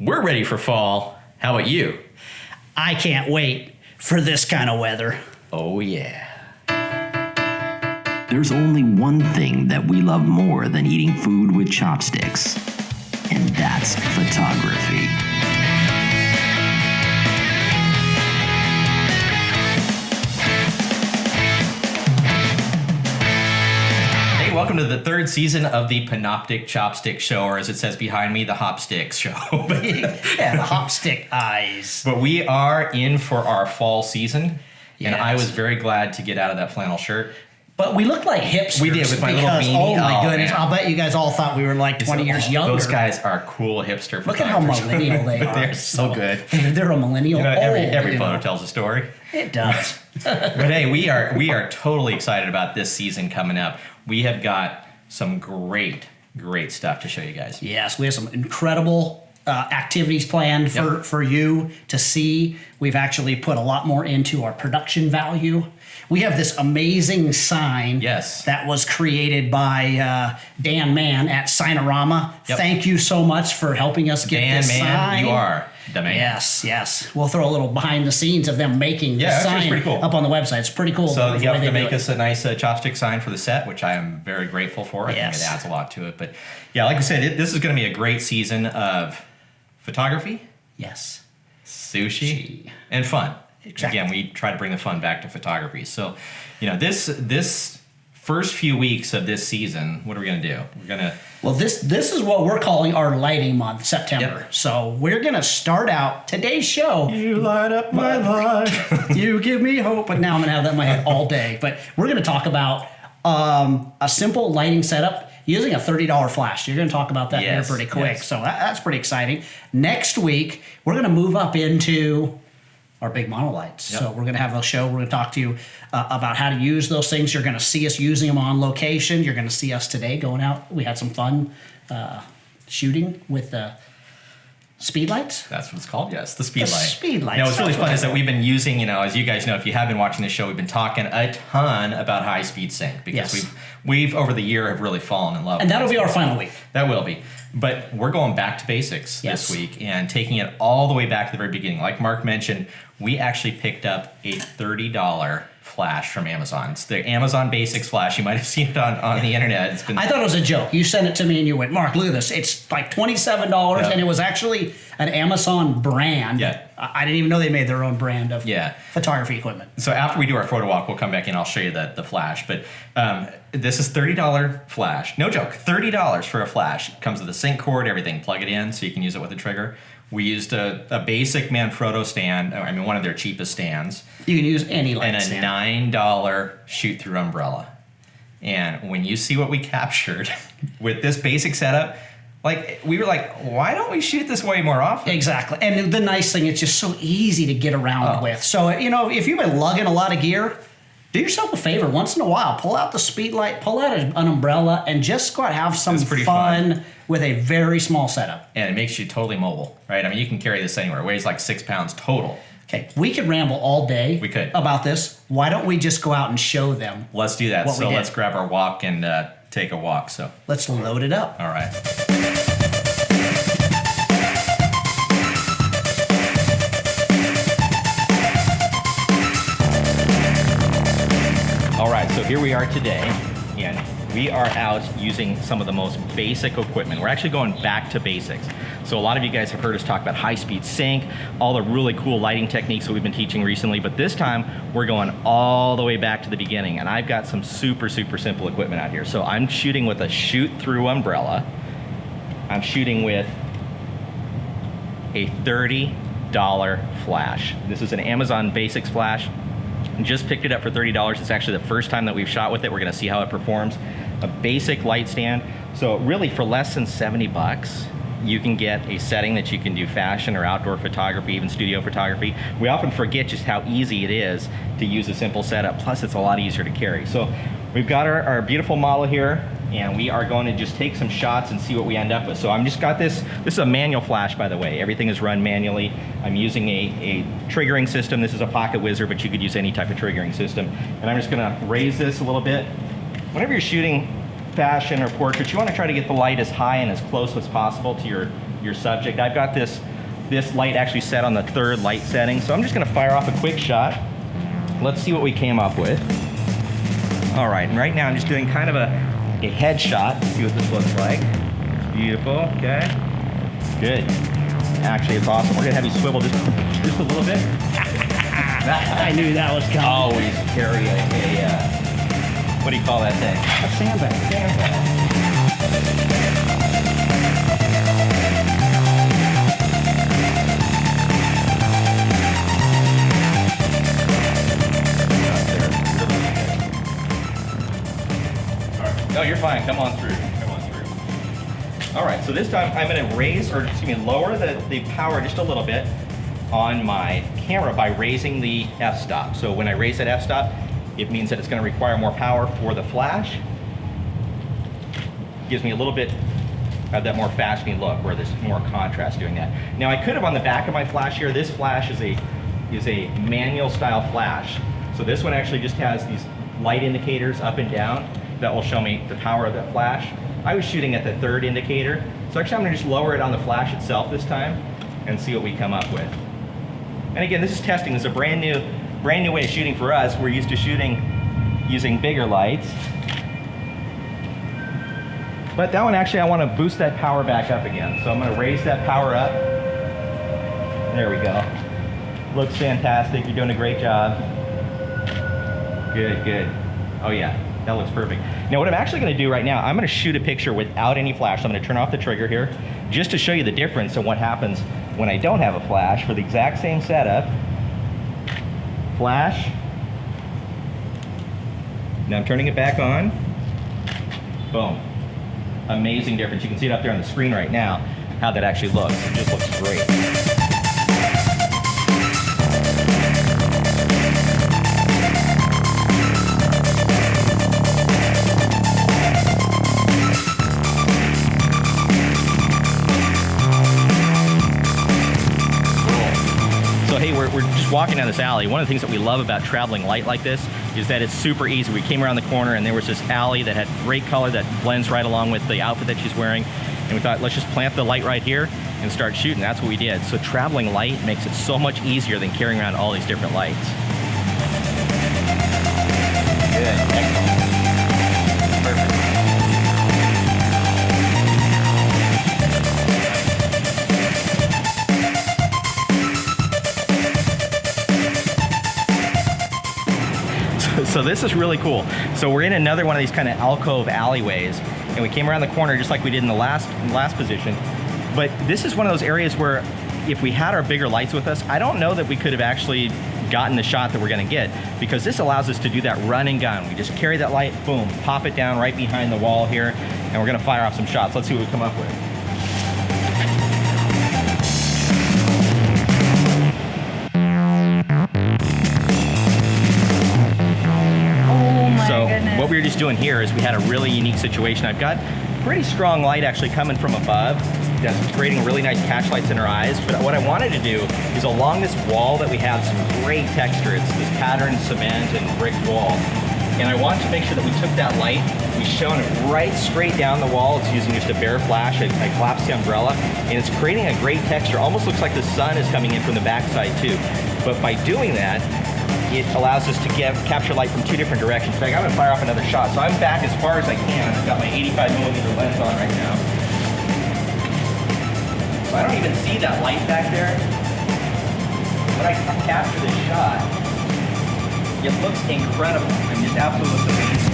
We're ready for fall. How about you? I can't wait for this kind of weather. Oh, yeah. There's only one thing that we love more than eating food with chopsticks, and that's photography. Hey, welcome to the third season of the Panoptic Chopsticks show, or as it says behind me, the Hopsticks show. Yeah, the hopstick eyes. But we are in for our fall season, and I Yes. was very glad to get out of that flannel shirt. But we look like hipsters. We did, with my little because, beanie. oh my Oh, goodness, man. I'll bet you guys all thought we were like 20 years younger. Those guys are cool hipster Look at how photographers. millennial they are. They're so good. They're a millennial. You know, every you photo know. tells a story. It does. But hey, we are totally excited about this season coming up. We have got some great stuff to show you guys. Yes, we have some incredible activities planned for you to see. We've actually put a lot more into our production value. We have this amazing sign that was created by Dan Mann at Signorama. Yep. Thank you so much for helping us get Dan this Mann, sign. you are the man. Yes. We'll throw a little behind the scenes of them making the actually, it's sign pretty cool. up on the website. It's pretty cool. So the you way have they to do make it. us a nice chopstick sign for the set, which I am very grateful for. I Yes. think it adds a lot to it. But yeah, like I said, this is going to be a great season of photography, Yes. sushi, and fun. Exactly. Again, we try to bring the fun back to photography. So, you know, this first few weeks of this season, what are we going to do? We're going to... Well, this is what we're calling our lighting month, September. Yep. So we're going to start out today's show. You light up my life. You give me hope. But now I'm going to have that in my head all day. But we're going to talk about a simple lighting setup using a $30 flash. You're going to talk about that here pretty quick. Yes. So that's pretty exciting. Next week, we're going to move up into our big monolights. Yep. So we're going to have a show. We're going to talk to you about how to use those things. You're going to see us using them on location. You're going to see us today going out. We had some fun shooting with the Speedlights. That's what it's called, yes, the Speedlight. Speedlight. Now, what's really That's what fun is they that we've been using, you know, as you guys know, if you have been watching the show, we've been talking a ton about high-speed sync because Yes. we've over the year have really fallen in love. And with that'll be our high-speed final sync. week. That will be. But we're going back to basics Yes. this week and taking it all the way back to the very beginning. Like Mark mentioned, we actually picked up a $30 flash from Amazon. It's the Amazon Basics flash. You might have seen it on the internet. It's been I thought it was a joke. You sent it to me and you went, Mark, look at this. It's like $27 and it was actually an Amazon brand. Yeah. I didn't even know they made their own brand of Yeah. photography equipment. So after we do our photo walk, we'll come back and I'll show you the flash. But this is $30 flash. No joke, $30 for a flash. It comes with a sync cord, everything. Plug it in so you can use it with a trigger. We used a basic Manfrotto stand. I mean, one of their cheapest stands. You can use any light And a stand. $9 shoot-through umbrella. And when you see what we captured with this basic setup, like, we were like, why don't we shoot this way more often? Exactly. And the nice thing, it's just so easy to get around with. So, you know, if you've been lugging a lot of gear, do yourself a favor once in a while. Pull out the Speedlight, pull out an umbrella, and just go out and have some It's pretty fun with a very small setup. And it makes you totally mobile, right? I mean, you can carry this anywhere. It weighs like 6 pounds total. Okay, we could ramble all day We could. about this. Why don't we just go out and show them? Let's do that. What we So did. let's grab our walk and take a walk. So, Let's load it up. all right. All right, so here we are today, and we are out using some of the most basic equipment. We're actually going back to basics. So a lot of you guys have heard us talk about high-speed sync, all the really cool lighting techniques that we've been teaching recently, but this time we're going all the way back to the beginning, and I've got some super simple equipment out here. So I'm shooting with a shoot-through umbrella. I'm shooting with a $30 flash. This is an Amazon Basics flash. Just picked it up for $30. It's actually the first time that we've shot with it. We're gonna see how it performs. A basic light stand. So really for less than 70 bucks, you can get a setting that you can do fashion or outdoor photography, even studio photography. We often forget just how easy it is to use a simple setup. Plus it's a lot easier to carry. So we've got our beautiful model here, and we are going to just take some shots and see what we end up with. So I'm just got this is a manual flash, by the way. Everything is run manually. I'm using a triggering system. This is a Pocket Wizard, but you could use any type of triggering system. And I'm just gonna raise this a little bit. Whenever you're shooting fashion or portraits, you wanna try to get the light as high and as close as possible to your subject. I've got this light actually set on the 3rd light setting, so I'm just gonna fire off a quick shot. Let's see what we came up with. All right, and right now I'm just doing kind of a headshot. See what this looks like. Beautiful, okay. Good. Actually, it's awesome. We're gonna have you swivel just a little bit. I knew that was coming. Always carry a what do you call that thing? A sandbag. No, you're fine. Come on through. Come on through. All right, so this time I'm going to raise, or excuse me, lower the power just a little bit on my camera by raising the f-stop. So when I raise that f-stop, it means that it's going to require more power for the flash. Gives me a little bit of that more fashioning look where there's more contrast doing that. Now I could have on the back of my flash here, this flash is a manual style flash. So this one actually just has these light indicators up and down that will show me the power of that flash. I was shooting at the 3rd indicator. So actually I'm gonna just lower it on the flash itself this time and see what we come up with. And again, this is testing. This is a brand new way of shooting for us. We're used to shooting using bigger lights. But that one actually, I want to boost that power back up again. So I'm going to raise that power up. There we go. Looks fantastic. You're doing a great job. Good, good. Oh yeah, that looks perfect. Now what I'm actually going to do right now, I'm going to shoot a picture without any flash. So I'm going to turn off the trigger here just to show you the difference in what happens when I don't have a flash for the exact same setup. Flash. Now I'm turning it back on. Boom. Amazing difference. You can see it up there on the screen right now, how that actually looks. It just looks great. So hey, we're just walking down this alley. One of the things that we love about traveling light like this is that it's super easy. We came around the corner and there was this alley that had great color that blends right along with the outfit that she's wearing. And we thought, let's just plant the light right here and start shooting. That's what we did. So traveling light makes it so much easier than carrying around all these different lights. Good, excellent. Perfect. So this is really cool. So we're in another one of these kind of alcove alleyways, and we came around the corner just like we did in the last position. But this is one of those areas where if we had our bigger lights with us, I don't know that we could have actually gotten the shot that we're gonna get, because this allows us to do that run and gun. We just carry that light, boom, pop it down right behind the wall here, and we're gonna fire off some shots. Let's see what we come up with. What we were just doing here is we had a really unique situation. I've got pretty strong light actually coming from above that's creating really nice catch lights in our eyes. But what I wanted to do is along this wall that we have some great texture. It's this patterned cement and brick wall. And I wanted to make sure that we took that light, we shone it right straight down the wall. It's using just a bare flash. I collapsed the umbrella, and it's creating a great texture. Almost looks like the sun is coming in from the backside too. But by doing that, it allows us to capture light from two different directions. In fact, I'm gonna fire off another shot. So I'm back as far as I can. I've got my 85mm lens on right now. So I don't even see that light back there. When I capture this shot, it looks incredible. I mean, it's absolutely amazing.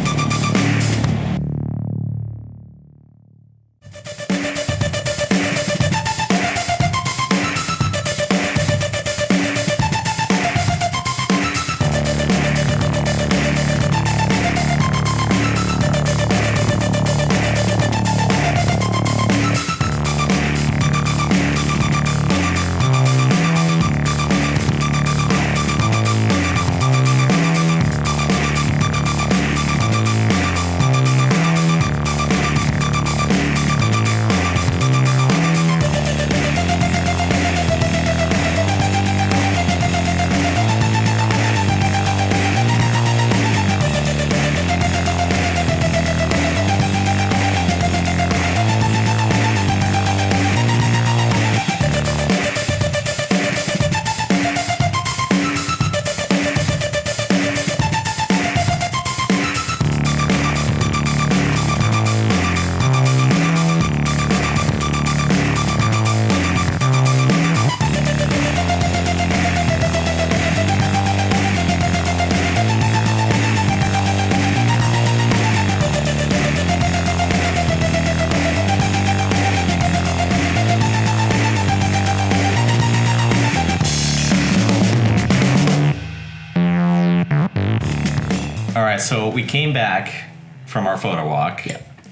right, so we came back from our photo walk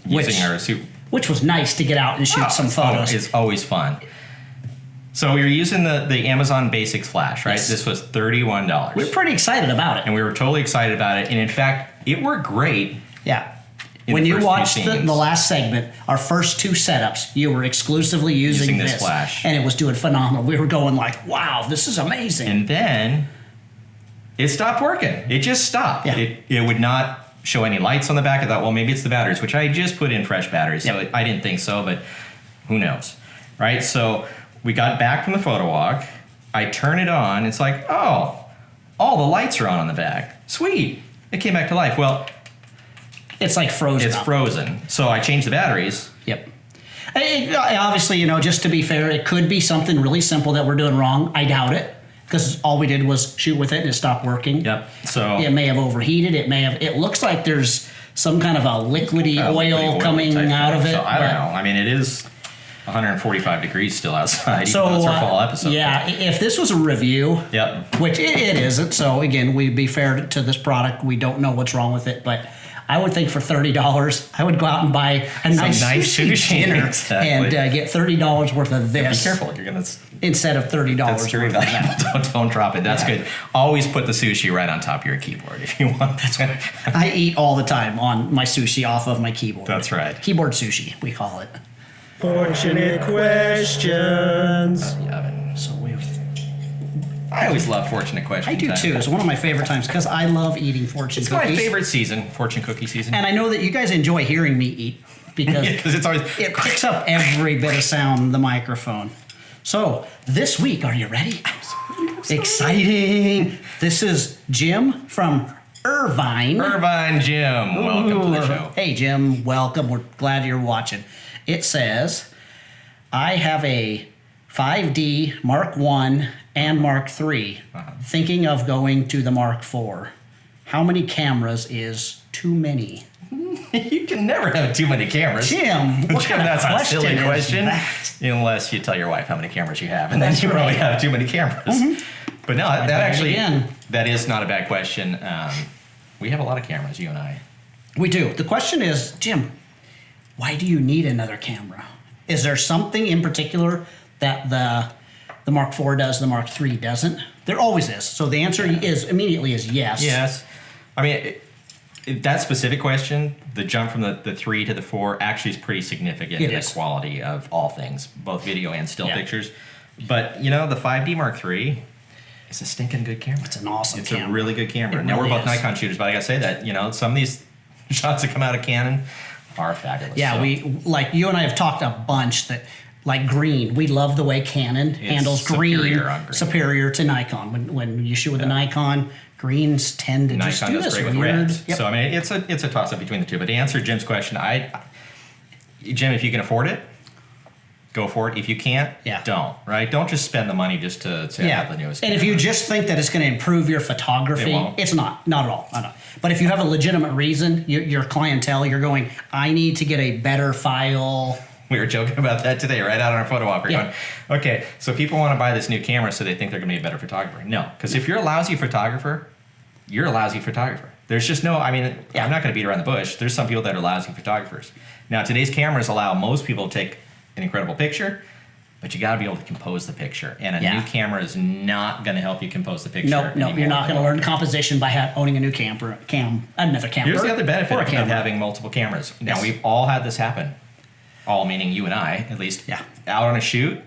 using our super. Which was nice to get out and shoot some photos. It's always fun. So we were using the Amazon Basics Flash, right? Yes. This was $31. We're pretty excited about it. And we were totally excited about it. And in fact, it worked great. Yeah. When you watched the last segment, our first 2 setups, you were exclusively using this Flash. And it was doing phenomenal. We were going like, wow, this is amazing. And then it stopped working. It just stopped. Yeah. It would not show any lights on the back. I thought, well, maybe it's the batteries, which I just put in fresh batteries. So I didn't think so, but who knows, right? So we got back from the photo walk. I turn it on. It's like, oh, all the lights are on the back. Sweet. It came back to life. Well, it's like frozen. It's frozen. So I changed the batteries. Yep. Obviously, just to be fair, it could be something really simple that we're doing wrong. I doubt it, because all we did was shoot with it and it stopped working. Yep. So it may have overheated. It looks like there's some kind of a liquidy oil coming out of it. So I don't know. I mean, it is 145 degrees still outside. So even though it's our fall episode. Yeah, if this was a review, which it isn't. So again, we'd be fair to this product. We don't know what's wrong with it, but I would think for $30, I would go out and buy a nice sushi dinner and get $30 worth of this. Be careful, you're gonna instead of $30 That's very worth of valuable. that. Don't drop it. That's good. Always put the sushi right on top of your keyboard if you want. That's right. I eat all the time on my sushi off of my keyboard. That's right. Keyboard sushi, we call it. Fortunate questions. So I always love fortunate questions. I do too. It's one of my favorite times because I love eating fortune cookies. It's my favorite season, fortune cookie season. And I know that you guys enjoy hearing me eat because it's always it picks up every bit of sound in the microphone. So this week, are you ready? Absolutely. Exciting. This is Jim from Irvine. Irvine Jim, welcome to the show. Hey Jim, welcome. We're glad you're watching. It says, I have a 5D Mark I and Mark III, thinking of going to the Mark IV. How many cameras is too many? You can never have too many cameras. Jim, what kind of that's question a silly is question. that? Unless you tell your wife how many cameras you have, and then you probably have too many cameras. But no, that is not a bad question. We have a lot of cameras, you and I. We do. The question is, Jim, why do you need another camera? Is there something in particular that the Mark IV does, the Mark III doesn't? There always is. So the answer immediately is yes. Yes. I mean, that specific question, the jump from the 3 to the 4 actually is pretty significant in the quality of all things, both video and still pictures. But, the 5D Mark III is a stinking good camera. It's an awesome camera. It's a really good camera. It now, really we're both is. Nikon shooters, but I got to say that, some of these shots that come out of Canon are fabulous. Yeah, you and I have talked a bunch that, like green, we love the way Canon handles green, superior to Nikon. When you shoot with a Nikon, greens tend to just do this weird. Reds. Yep. So I mean, it's a toss up between the two. But to answer Jim's question, Jim, if you can afford it, go for it. If you can't, don't. Right? Don't just spend the money just to say I have the newest. And if you just think that it's going to improve your photography, it's not at all. But if you have a legitimate reason, your clientele, you're going, I need to get a better file. We were joking about that today, right out on our photo walk. We're going, okay, so people want to buy this new camera so they think they're going to be a better photographer. No, because if you're a lousy photographer, you're a lousy photographer. There's just no, I'm not going to beat around the bush. There's some people that are lousy photographers. Now, today's cameras allow most people to take an incredible picture, but you got to be able to compose the picture. And a new camera is not going to help you compose the picture. No, you're not going to learn composition by owning a new another camera. Here's the other benefit of having multiple cameras. Now, we've all had this happen. All meaning you and I, at least. Yeah. Out on a shoot,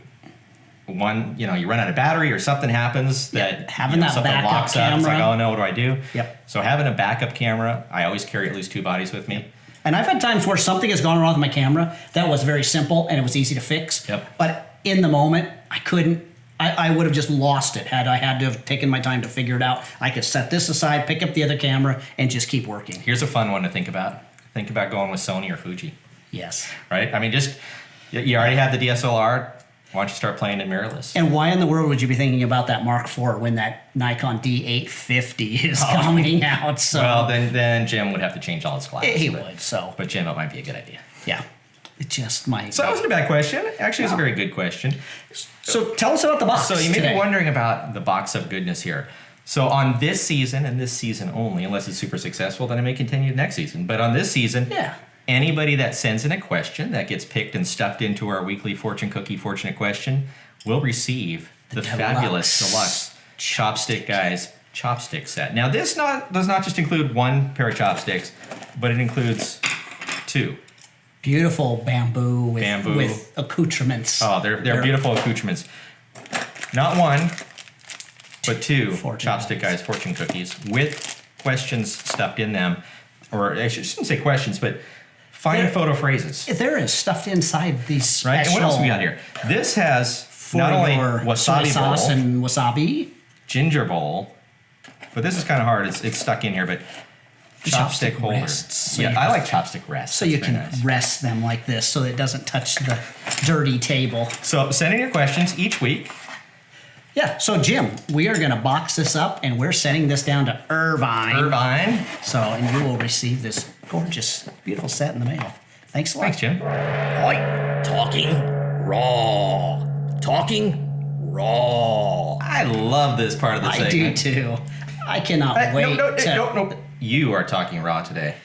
you run out of battery or something happens that having that something backup locks camera. up. It's like, oh no, what do I do? Yep. So having a backup camera, I always carry at least 2 bodies with me. And I've had times where something has gone wrong with my camera that was very simple and it was easy to fix. Yep. But in the moment, I couldn't. I would have just lost it had I had to have taken my time to figure it out. I could set this aside, pick up the other camera, and just keep working. Here's a fun one to think about. Think about going with Sony or Fuji. Yes. Right? I mean, you already have the DSLR. Why don't you start playing in mirrorless? And why in the world would you be thinking about that Mark IV when that Nikon D850 is coming out? So. Well, then Jim would have to change all his glasses. He would, so. But Jim, it might be a good idea. Yeah. It just might. So that wasn't a bad question. Actually, it's a very good question. So tell us about the box So you may today. be wondering about the box of goodness here. So on this season and this season only, unless it's super successful, then I may continue next season. But on this season, anybody that sends in a question that gets picked and stuffed into our weekly fortune cookie fortunate question will receive the fabulous deluxe Chopstick Guys chopstick set. Now this does not just include one pair of chopsticks, but it includes 2. Beautiful bamboo with accoutrements. Oh, they're beautiful accoutrements. Not one, but 2 Chopstick Guys fortune cookies with questions stuffed in them. Or I shouldn't say questions, but fine photo phrases. There is stuffed inside these special... Right, and what else we got here? This has not only wasabi sauce bowl, and wasabi, ginger bowl, but this is kind of hard. It's stuck in here, but chopstick holder. Rests, I like chopstick rests. So you can rest them like this so it doesn't touch the dirty table. So send in your questions each week. Yeah, so Jim, we are going to box this up and we're sending this down to Irvine. So, and you will receive this gorgeous, beautiful set in the mail. Thanks a lot. Thanks, Jim. Oi, talking raw. Talking raw. I love this part of the segment. I do too. I cannot wait. No. You are talking raw today.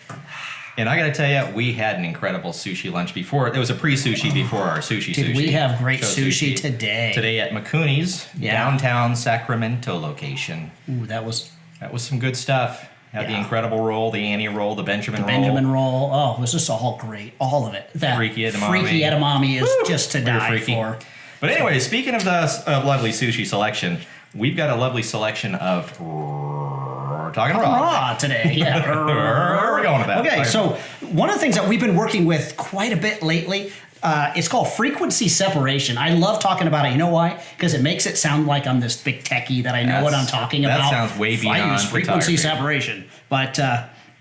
And I got to tell you, we had an incredible sushi lunch before. There was a pre-sushi before our sushi. Did we have great sushi today? Today at McCooney's downtown Sacramento location. Ooh, that was some good stuff. Had the incredible roll, the Annie roll, the Benjamin roll. Benjamin roll. Oh, it was just all great. All of it. That freaky edamame is just to die for. But anyway, speaking of the lovely sushi selection, we've got a lovely selection of talking raw today. Yeah. We're going with that. Okay, so one of the things that we've been working with quite a bit lately, it's called frequency separation. I love talking about it. You know why? Because it makes it sound like I'm this big techie that I know what I'm talking about. That sounds way beyond I use frequency separation. But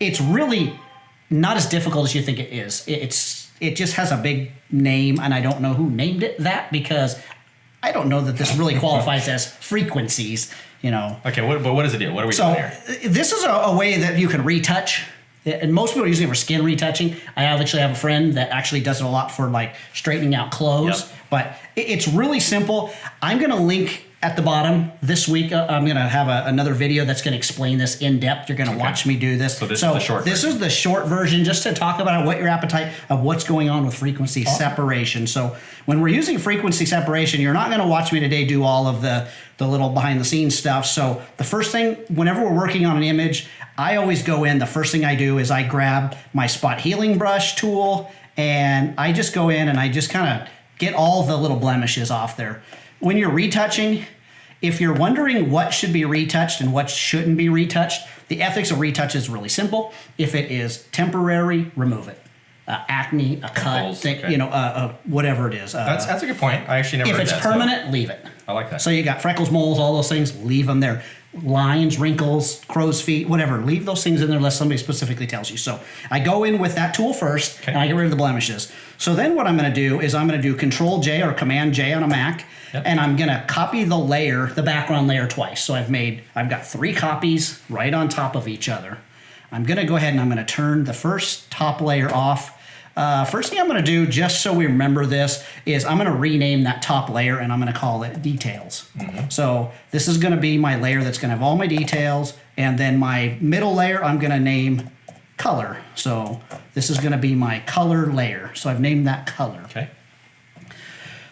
it's really not as difficult as you think it is. It just has a big name, and I don't know who named it that because I don't know that this really qualifies as frequencies. Okay, but what does it do? What are we doing here? This is a way that you can retouch. And most people are using it for skin retouching. I actually have a friend that actually does it a lot for like straightening out clothes. Yep. But it's really simple. I'm going to link at the bottom this week. I'm going to have another video that's going to explain this in depth. You're going to watch me do this. So this is the short version. This is the short version just to talk about what your appetite of what's going on with frequency separation. So when we're using frequency separation, you're not going to watch me today do all of the little behind the scenes stuff. So the first thing, whenever we're working on an image, I always go in, the first thing I do is I grab my spot healing brush tool and I just go in and I just kind of get all the little blemishes off there. When you're retouching, if you're wondering what should be retouched and what shouldn't be retouched, the ethics of retouch is really simple. If it is temporary, remove it. Acne, a cut, whatever it is. That's a good point. I actually never heard that. If it's permanent, leave it. I like that. So you got freckles, moles, all those things, leave them there. Lines, wrinkles, crow's feet, whatever. Leave those things in there unless somebody specifically tells you. So I go in with that tool first, and I get rid of the blemishes. So then what I'm going to do is I'm going to do Control-J or Command-J on a Mac, and I'm going to copy the background layer twice. So I've got 3 copies right on top of each other. I'm going to go ahead and I'm going to turn the first top layer off. First thing I'm going to do, just so we remember this, is I'm going to rename that top layer and I'm going to call it Details. Mm-hmm. So this is going to be my layer that's going to have all my details, and then my middle layer I'm going to name Color. So this is going to be my color layer. So I've named that Color. Okay.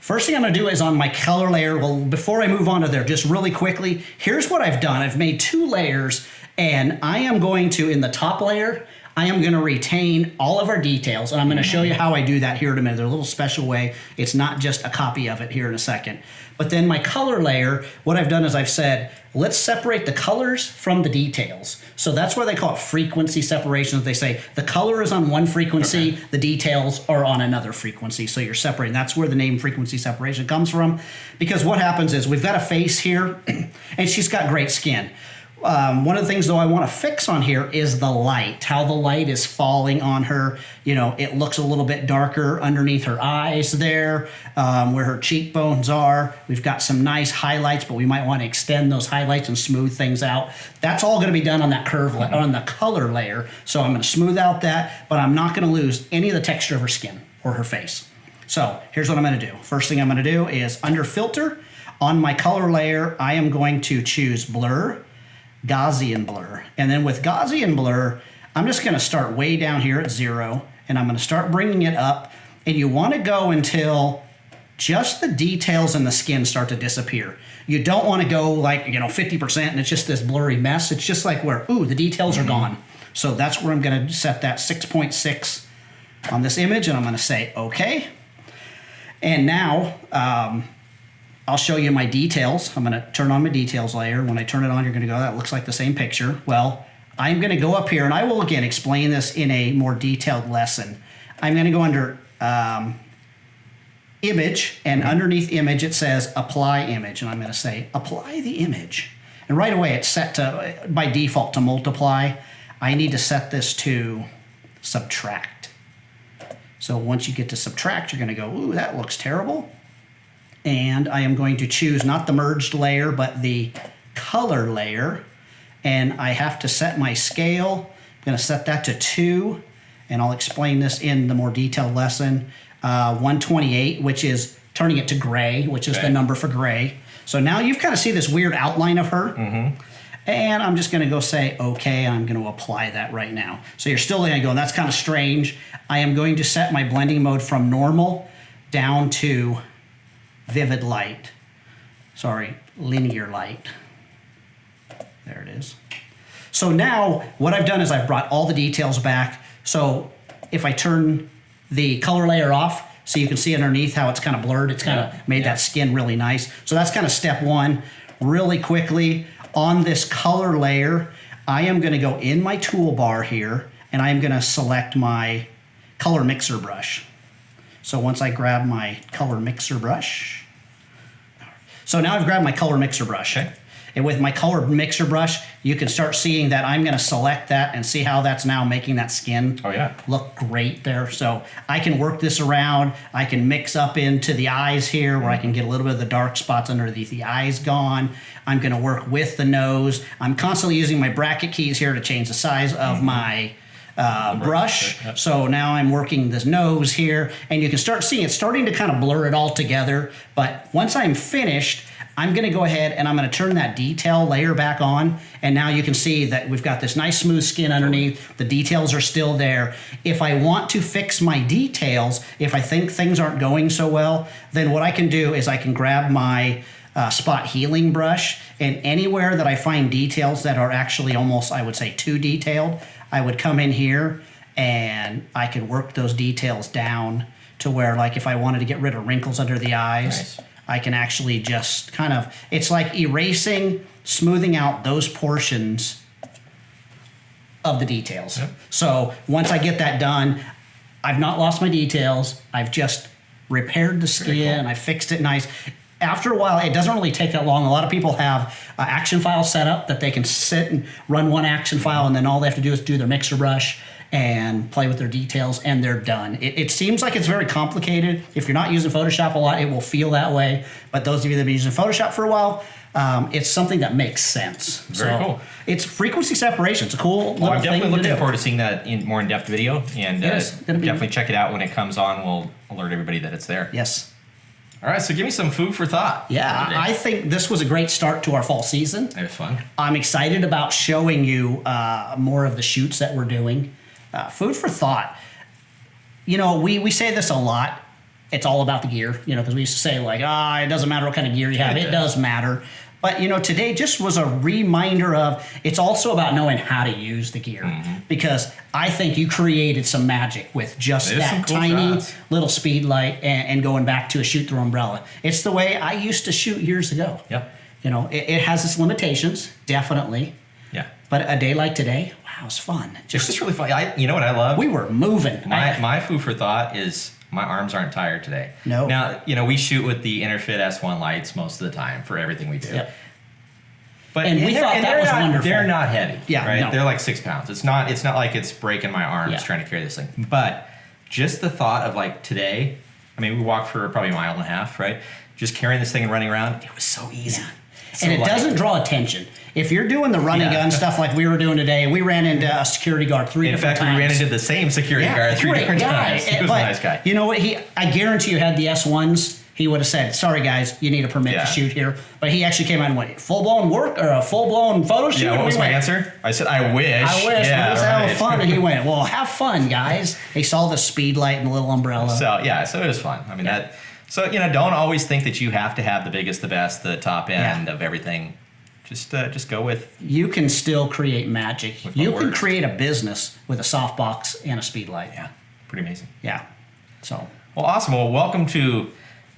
First thing I'm going to do is on my color layer, well, before I move on to there, just really quickly, here's what I've done. I've made 2 layers, and I am going to, in the top layer, I am going to retain all of our details, and I'm going to show you how I do that here in a minute. There's a little special way. It's not just a copy of it here in a second. But then my color layer, what I've done is I've said, let's separate the colors from the details. So that's why they call it frequency separation. They say the color is on one frequency, the details are on another frequency. So you're separating. That's where the name frequency separation comes from. Because what happens is we've got a face here, and she's got great skin. One of the things, though, I want to fix on here is the light, how the light is falling on her. It looks a little bit darker underneath her eyes there, where her cheekbones are. We've got some nice highlights, but we might want to extend those highlights and smooth things out. That's all going to be done on that curve, on the color layer. So I'm going to smooth out that, but I'm not going to lose any of the texture of her skin or her face. So here's what I'm going to do. First thing I'm going to do is under Filter, on my color layer, I am going to choose Blur. Gaussian blur. And then with Gaussian blur, I'm just going to start way down here at 0, and I'm going to start bringing it up. And you want to go until just the details in the skin start to disappear. You don't want to go like, 50% and it's just this blurry mess. It's just like where, ooh, the details are gone. So that's where I'm going to set that 6.6 on this image, and I'm going to say okay. And now I'll show you my details. I'm going to turn on my details layer. When I turn it on, you're going to go, that looks like the same picture. Well, I'm going to go up here, and I will again explain this in a more detailed lesson. I'm going to go under image, and underneath image it says apply image, and I'm going to say apply the image. And right away it's set to, by default, to multiply. I need to set this to subtract. So once you get to subtract, you're going to go, ooh, that looks terrible. And I am going to choose not the merged layer, but the color layer. And I have to set my scale. I'm going to set that to 2. And I'll explain this in the more detailed lesson. 128, which is turning it to gray, which is the number for gray. So now you've kind of see this weird outline of her. And I'm just going to go say, okay, and I'm going to apply that right now. So you're still going to go, that's kind of strange. I am going to set my blending mode from normal down to vivid light. Sorry, linear light. There it is. So now what I've done is I've brought all the details back. So if I turn the color layer off, so you can see underneath how it's kind of blurred, it's kind of made that skin really nice. So that's kind of step one. Really quickly, on this color layer, I am going to go in my toolbar here, and I am going to select my color mixer brush. So once I grab my color mixer brush, so now I've grabbed my color mixer brush. And with my color mixer brush, you can start seeing that I'm going to select that and see how that's now making that skin look great there. So I can work this around. I can mix up into the eyes here where I can get a little bit of the dark spots underneath the eyes gone. I'm going to work with the nose. I'm constantly using my bracket keys here to change the size of my brush. So now I'm working this nose here, and you can start seeing it's starting to kind of blur it all together. But once I'm finished, I'm going to go ahead and I'm going to turn that detail layer back on, and now you can see that we've got this nice smooth skin underneath. The details are still there. If I want to fix my details, if I think things aren't going so well, then what I can do is I can grab my spot healing brush, and anywhere that I find details that are actually almost, I would say, too detailed, I would come in here and I could work those details down to where, like, if I wanted to get rid of wrinkles under the eyes, I can actually just kind of, it's like erasing, smoothing out those portions of the details. So once I get that done, I've not lost my details. I've just repaired the skin. I fixed it nice. After a while, it doesn't really take that long. A lot of people have action files set up that they can sit and run one action file, and then all they have to do is do their mixer brush and play with their details, and they're done. It seems like it's very complicated. If you're not using Photoshop a lot, it will feel that way. But those of you that have been using Photoshop for a while, it's something that makes sense. Very cool. It's frequency separation. It's a cool little thing. I'm definitely looking forward to seeing that in more in-depth video, and definitely check it out when it comes on. We'll alert everybody that it's there. Yes. All right, so give me some food for thought. Yeah, I think this was a great start to our fall season. It was fun. I'm excited about showing you more of the shoots that we're doing. Food for thought. You know, we say this a lot. It's all about the gear, you know, because we used to say, like, it doesn't matter what kind of gear you have. It does matter. But, you know, today just was a reminder of it's also about knowing how to use the gear. Because I think you created some magic with just that cool tiny little Speedlight and going back to a shoot-through umbrella. It's the way I used to shoot years ago. You know, it has its limitations, definitely. But a day like today, wow, it's fun. It's just really fun. You know what I love? We were moving. My food for thought is my arms aren't tired today. No. Now, you know, we shoot with the Interfit S1 lights most of the time for everything we do. But we thought that was wonderful. They're not heavy. Right? No. They're like 6 pounds. It's not like it's breaking my arms trying to carry this thing. But just the thought of, like, today, I mean, we walked for probably a mile and a half, right? Just carrying this thing and running around, it was so easy. And it doesn't draw attention. If you're doing the running gun stuff like we were doing today, we ran into a security guard three different times. In fact, we ran into the same security guard three different times. He was a nice guy. You know what? I guarantee you had the S1s. he would have said, sorry guys, you need a permit to shoot here. But he actually came out and went, full-blown work or a full-blown photo shoot? Yeah, what was my answer? I said, I wish. I wish. Yeah, Let's have fun. And he went, well, have fun, guys. They saw the Speedlight and the little umbrella. So it was fun. I mean, don't always think that you have to have the biggest, the best, the top end of everything. Just go with. You can still create magic. You can create a business with a softbox and a Speedlight. Yeah, pretty amazing. Yeah. So. Well, awesome. Well, welcome to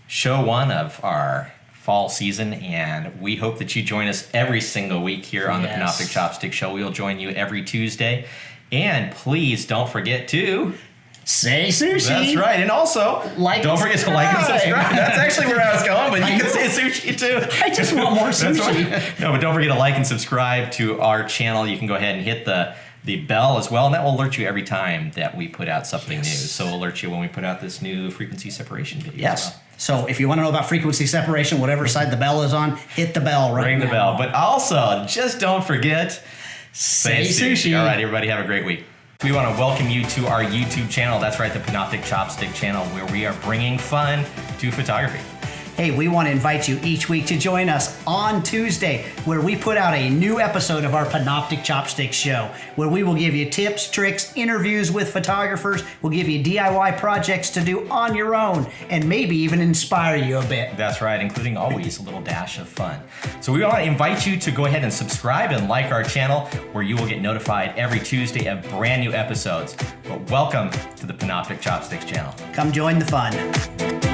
show 1 of our fall season, and we hope that you join us every single week here on the Panoptic Chopstick Show. We'll join you every Tuesday, and please don't forget to. Say sushi. That's right. And also, don't forget to like and subscribe. That's actually where I was going, but you can say sushi too. I just want more sushi. No, but don't forget to like and subscribe to our channel. You can go ahead and hit the bell as well, and that will alert you every time that we put out something new. So it'll alert you when we put out this new frequency separation video. Yes. As well. So if you want to know about frequency separation, whatever side the bell is on, hit the bell right now. Ring the bell. But also, just don't forget, say sushi. All right, everybody, have a great week. We want to welcome you to our YouTube channel. That's right, the Panoptic Chopstick channel, where we are bringing fun to photography. Hey, we want to invite you each week to join us on Tuesday, where we put out a new episode of our Panoptic Chopsticks show, where we will give you tips, tricks, interviews with photographers. We'll give you DIY projects to do on your own, and maybe even inspire you a bit. That's right, including always a little dash of fun. So we want to invite you to go ahead and subscribe and like our channel, where you will get notified every Tuesday of brand new episodes. But welcome to the Panoptic Chopsticks channel. Come join the fun.